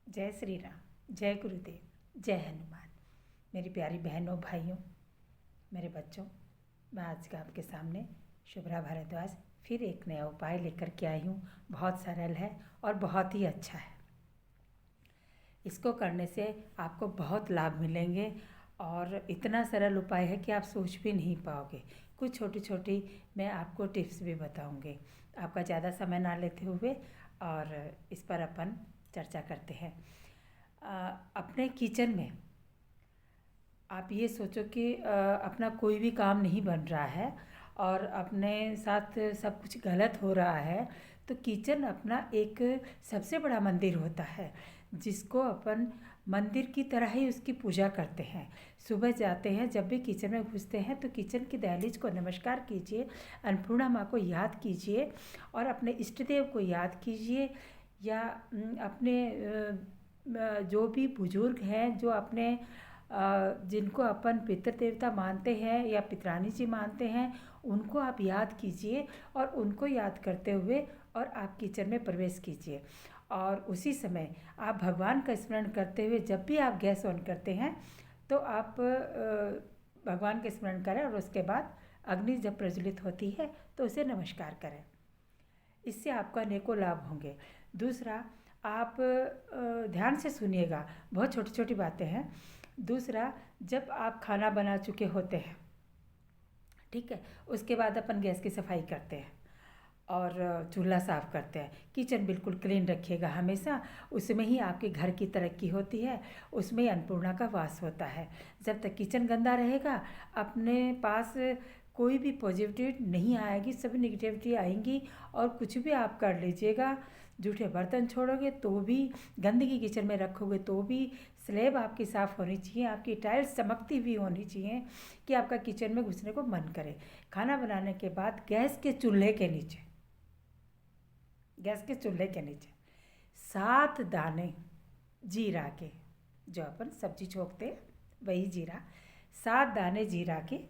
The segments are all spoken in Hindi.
जय श्री राम, जय गुरुदेव, जय हनुमान। मेरी प्यारी बहनों, भाइयों, मेरे बच्चों, मैं आज का आपके सामने शुभ्रा भारद्वाज फिर एक नया उपाय लेकर के आई हूँ। बहुत सरल है और बहुत ही अच्छा है। इसको करने से आपको बहुत लाभ मिलेंगे और इतना सरल उपाय है कि आप सोच भी नहीं पाओगे। कुछ छोटी छोटी मैं आपको टिप्स भी बताऊंगी। आपका ज़्यादा समय ना लेते हुए और इस पर अपन चर्चा करते हैं। अपने किचन में आप ये सोचो कि अपना कोई भी काम नहीं बन रहा है और अपने साथ सब कुछ गलत हो रहा है, तो किचन अपना एक सबसे बड़ा मंदिर होता है जिसको अपन मंदिर की तरह ही उसकी पूजा करते हैं। सुबह जाते हैं, जब भी किचन में घुसते हैं तो किचन की दहलीज को नमस्कार कीजिए, अन्नपूर्णा माँ को याद कीजिए और अपने इष्ट देव को याद कीजिए या अपने जो भी बुजुर्ग हैं, जो अपने जिनको अपन पितृ देवता मानते हैं या पितरानी जी मानते हैं, उनको आप याद कीजिए और उनको याद करते हुए और आप किचन में प्रवेश कीजिए। और उसी समय आप भगवान का स्मरण करते हुए जब भी आप गैस ऑन करते हैं तो आप भगवान का स्मरण करें और उसके बाद अग्नि जब प्रज्वलित होती है तो उसे नमस्कार करें। इससे आपको अनेकों लाभ होंगे। दूसरा, आप ध्यान से सुनिएगा, बहुत छोटी छोटी बातें हैं। दूसरा, जब आप खाना बना चुके होते हैं, ठीक है, उसके बाद अपन गैस की सफाई करते हैं और चूल्हा साफ़ करते हैं। किचन बिल्कुल क्लीन रखिएगा हमेशा, उसमें ही आपके घर की तरक्की होती है, उसमें ही अन्नपूर्णा का वास होता है। जब तक किचन गंदा रहेगा अपने पास कोई भी पॉजिटिविटी नहीं आएगी, सभी निगेटिविटी आएंगी। और कुछ भी आप कर लीजिएगा, जूठे बर्तन छोड़ोगे तो भी, गंदगी किचन में रखोगे तो भी, स्लेब आपकी साफ़ होनी चाहिए, आपकी टाइल्स चमकती हुई होनी चाहिए कि आपका किचन में घुसने को मन करे। खाना बनाने के बाद गैस के चूल्हे के नीचे, गैस के चूल्हे के नीचे 7 दाने जीरा के, जो अपन सब्जी छोंकते हैं वही जीरा, 7 दाने जीरा के,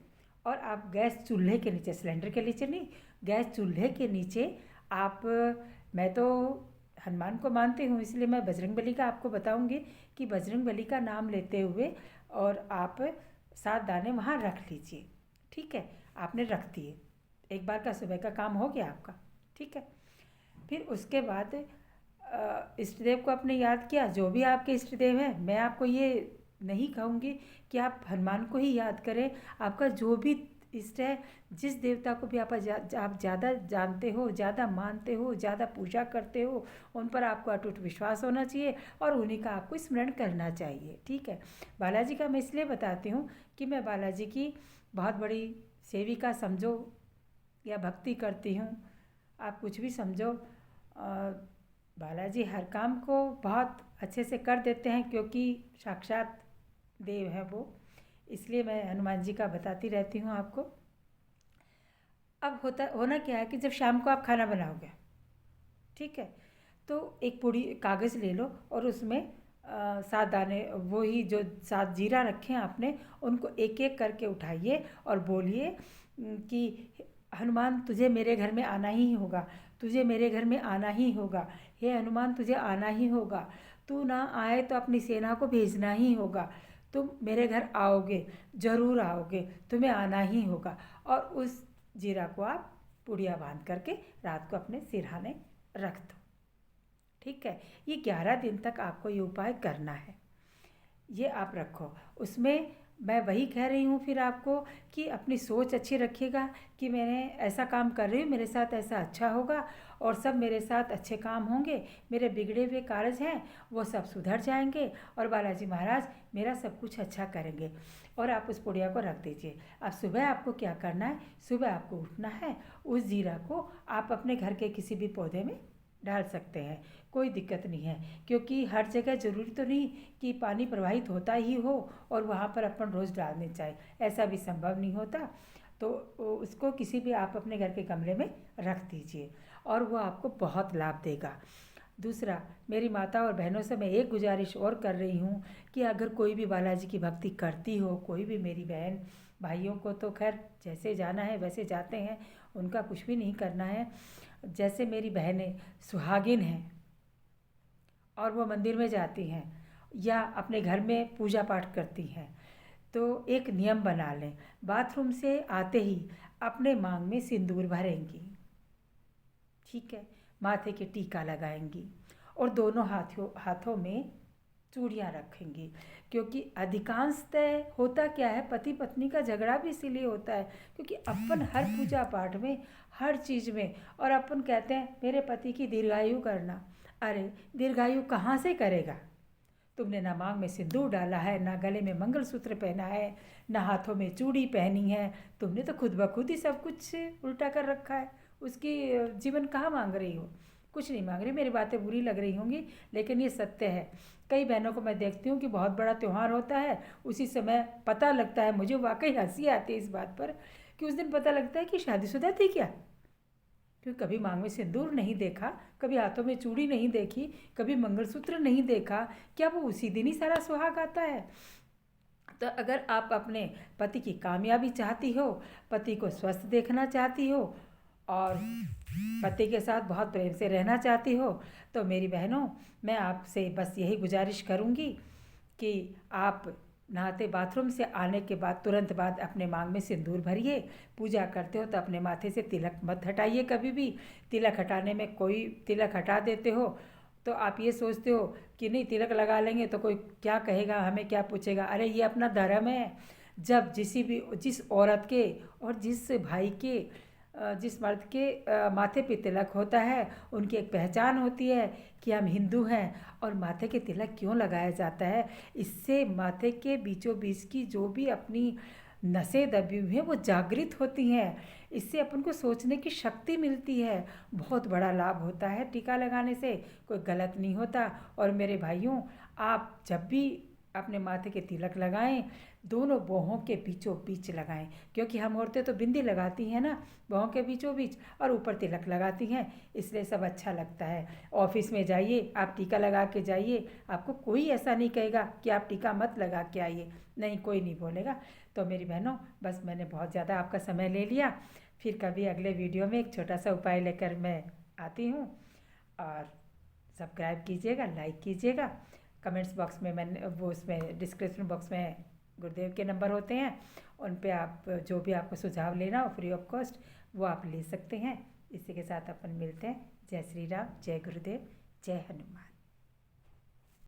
और आप गैस चूल्हे के नीचे, सिलेंडर के नीचे नहीं, गैस चूल्हे के नीचे आप, मैं तो हनुमान को मानती हूँ इसलिए मैं बजरंगबली का आपको बताऊंगी कि बजरंगबली का नाम लेते हुए और आप 7 दाने वहाँ रख लीजिए। ठीक है, आपने रख दिए, एक बार का सुबह का काम हो गया आपका। ठीक है, फिर उसके बाद इष्ट देव को आपने याद किया, जो भी आपके इष्ट देव है। मैं आपको ये नहीं कहूँगी कि आप हनुमान को ही याद करें, आपका जो भी इष्ट है, जिस देवता को भी आप ज़्यादा जानते हो, ज़्यादा मानते हो, ज़्यादा पूजा करते हो, उन पर आपको अटूट विश्वास होना चाहिए और उन्हीं का आपको स्मरण करना चाहिए। ठीक है, बालाजी का मैं इसलिए बताती हूँ कि मैं बालाजी की बहुत बड़ी सेविका समझो या भक्ति करती हूँ, आप कुछ भी समझो। बालाजी हर काम को बहुत अच्छे से कर देते हैं क्योंकि साक्षात देव है वो, इसलिए मैं हनुमान जी का बताती रहती हूँ आपको। अब होना क्या है कि जब शाम को आप खाना बनाओगे, ठीक है, तो एक पूरी कागज़ ले लो और उसमें 7 दाने, वही जो 7 जीरा रखे हैं आपने, उनको एक एक करके उठाइए और बोलिए कि हनुमान तुझे मेरे घर में आना ही होगा, तुझे मेरे घर में आना ही होगा, हे हनुमान तुझे आना ही होगा, तू ना आए तो अपनी सेना को भेजना ही होगा, तुम मेरे घर आओगे, ज़रूर आओगे, तुम्हें आना ही होगा। और उस जीरा को आप पुड़िया बांध करके रात को अपने सिरहाने रख दो। ठीक है, ये 11 दिन तक आपको ये उपाय करना है, ये आप रखो। उसमें मैं वही कह रही हूँ फिर आपको कि अपनी सोच अच्छी रखिएगा कि मैंने ऐसा काम कर रही हूँ, मेरे साथ ऐसा अच्छा होगा और सब मेरे साथ अच्छे काम होंगे, मेरे बिगड़े हुए कार्य हैं वो सब सुधर जाएंगे और बालाजी महाराज मेरा सब कुछ अच्छा करेंगे। और आप उस पुड़िया को रख दीजिए। अब सुबह आपको क्या करना है, सुबह आपको उठना है, उस जीरा को आप अपने घर के किसी भी पौधे में डाल सकते हैं, कोई दिक्कत नहीं है, क्योंकि हर जगह ज़रूरी तो नहीं कि पानी प्रवाहित होता ही हो और वहाँ पर अपन रोज़ डालने चाहे, ऐसा भी संभव नहीं होता। तो उसको किसी भी आप अपने घर के गमले में रख दीजिए और वो आपको बहुत लाभ देगा। दूसरा, मेरी माता और बहनों से मैं एक गुजारिश और कर रही हूँ कि अगर कोई भी बालाजी की भक्ति करती हो, कोई भी मेरी बहन, भाइयों को तो खैर जैसे जाना है वैसे जाते हैं, उनका कुछ भी नहीं करना है। जैसे मेरी बहनें सुहागिन हैं और वो मंदिर में जाती हैं या अपने घर में पूजा पाठ करती हैं, तो एक नियम बना लें, बाथरूम से आते ही अपने मांग में सिंदूर भरेंगी, ठीक है, माथे के टीका लगाएंगी और दोनों हाथों में चूड़ियाँ रखेंगी। क्योंकि अधिकांशतः होता क्या है, पति पत्नी का झगड़ा भी इसीलिए होता है क्योंकि अपन हर पूजा पाठ में, हर चीज़ में, और अपन कहते हैं मेरे पति की दीर्घायु करना। अरे दीर्घायु कहाँ से करेगा? तुमने ना मांग में सिंदूर डाला है, ना गले में मंगलसूत्र पहना है, ना हाथों में चूड़ी पहनी है, तुमने तो खुद ब खुद ही सब कुछ उल्टा कर रखा है। उसकी जीवन कहाँ मांग रही हो? कुछ नहीं मांग रही। मेरी बातें बुरी लग रही होंगी लेकिन ये सत्य है। कई बहनों को मैं देखती हूँ कि बहुत बड़ा त्यौहार होता है, उसी समय पता लगता है, मुझे वाकई हंसी आती है इस बात पर कि उस दिन पता लगता है कि शादीशुदा थी क्या, क्योंकि कभी मांग में सिंदूर नहीं देखा, कभी हाथों में चूड़ी नहीं देखी, कभी मंगलसूत्र नहीं देखा, क्या वो उसी दिन ही सारा सुहाग आता है? तो अगर आप अपने पति की कामयाबी चाहती हो, पति को स्वस्थ देखना चाहती हो और पति के साथ बहुत प्रेम से रहना चाहती हो, तो मेरी बहनों मैं आपसे बस यही गुजारिश करूँगी कि आप नहाते बाथरूम से आने के बाद तुरंत बाद अपने मांग में सिंदूर भरिए। पूजा करते हो तो अपने माथे से तिलक मत हटाइए कभी भी। तिलक हटाने में कोई तिलक हटा देते हो तो आप ये सोचते हो कि नहीं तिलक लगा लेंगे तो कोई क्या कहेगा, हमें क्या पूछेगा। अरे ये अपना धर्म है। जब जिस औरत के और जिस भाई के जिस मर्द के माथे पे तिलक होता है, उनकी एक पहचान होती है कि हम हिंदू हैं। और माथे के तिलक क्यों लगाया जाता है? इससे माथे के बीचों बीच की जो भी अपनी नसें दबी हुई हैं वो जागृत होती हैं। इससे अपन को सोचने की शक्ति मिलती है। बहुत बड़ा लाभ होता है टीका लगाने से, कोई गलत नहीं होता। और मेरे भाइयों, आप जब भी अपने माथे के तिलक लगाएं, दोनों बाहों के बीचों बीच लगाएं, क्योंकि हम औरतें तो बिंदी लगाती हैं ना बाहों के बीचों बीच, और ऊपर तिलक लगाती हैं, इसलिए सब अच्छा लगता है। ऑफिस में जाइए, आप टीका लगा के जाइए, आपको कोई ऐसा नहीं कहेगा कि आप टीका मत लगा के आइए, नहीं, कोई नहीं बोलेगा। तो मेरी बहनों, बस मैंने बहुत ज़्यादा आपका समय ले लिया। फिर कभी अगले वीडियो में एक छोटा सा उपाय लेकर मैं आती हूँ। और सब्सक्राइब कीजिएगा, लाइक कीजिएगा। कमेंट्स बॉक्स में मैंने वो उसमें डिस्क्रिप्शन बॉक्स में गुरुदेव के नंबर होते हैं, उन पे आप जो भी आपको सुझाव लेना हो फ्री ऑफ कॉस्ट वो आप ले सकते हैं। इसी के साथ अपन मिलते हैं। जय श्री राम, जय गुरुदेव, जय हनुमान।